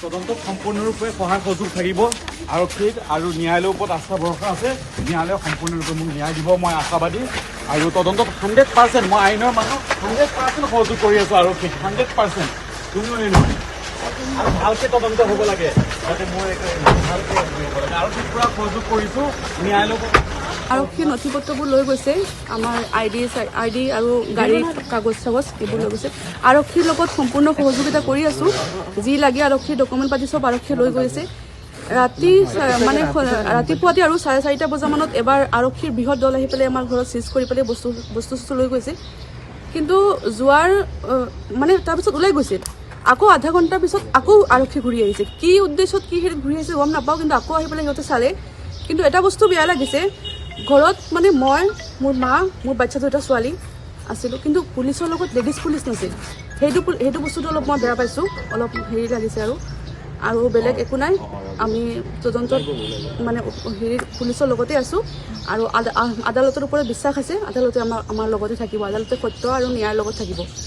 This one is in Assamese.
তদন্তত সম্পূৰ্ণৰূপে সহায় সহযোগ থাকিব আৰক্ষীক আৰু ন্যায়ালয়ৰ ওপৰত আস্থা ভৰসা আছে ন্যায়ালয়ে সম্পূৰ্ণৰূপে মোক ন্যায় দিব মই আশাবাদী আৰু তদন্তত 100% মই আইনৰ মানুহ 100% সহযোগ কৰি আছোঁ আৰক্ষীক 100% কোনো নহয় আৰু ভালকৈ তদন্ত হ'ব লাগে যাতে মই ভালকৈ হ'ব লাগে আৰক্ষীক পূৰা সহযোগ কৰিছোঁ ন্যায়ালয়ক আৰক্ষী নথি পত্ৰবোৰ লৈ গৈছে আমাৰ আইডি আৰু গাড়ীৰ কাগজ চাগজ এইবোৰ লৈ গৈছে আৰক্ষীৰ লগত সম্পূৰ্ণ সহযোগিতা কৰি আছোঁ যি লাগে আৰক্ষীৰ ডকুমেণ্ট পাতি চব আৰক্ষীয়ে লৈ গৈছে ৰাতি মানে ৰাতিপুৱাতে আৰু 4:30 বজামানত এবাৰ আৰক্ষীৰ বৃহৎ দল আহি পেলাই আমাৰ ঘৰত চিজ কৰি পেলাই বস্তু লৈ গৈছে কিন্তু যোৱাৰ মানে তাৰপিছত ওলাই গৈছে আকৌ আধা ঘণ্টাৰ পিছত আকৌ আৰক্ষী ঘূৰি আহিছে কি উদ্দেশ্যত কি হেৰিত ঘূৰি আহিছে গম নাপাওঁ কিন্তু আকৌ আহি পেলাই সিহঁতে চালে কিন্তু এটা বস্তু বেয়া লাগিছে ঘৰত মানে মই মোৰ মা মোৰ বাচ্চা দুটা ছোৱালী আছিলোঁ কিন্তু পুলিচৰ লগত লেডিজ পুলিচ নাছিল সেইটো বস্তুটো অলপ মই বেয়া পাইছোঁ অলপ হেৰি লাগিছে আৰু বেলেগ একো নাই আমি তদন্তত মানে হেৰি পুলিচৰ লগতে আছোঁ আৰু আদালতৰ ওপৰত বিশ্বাস আছে আদালতে আমাৰ লগতে থাকিব আদালতে সত্য আৰু ন্যায়ৰ লগত থাকিব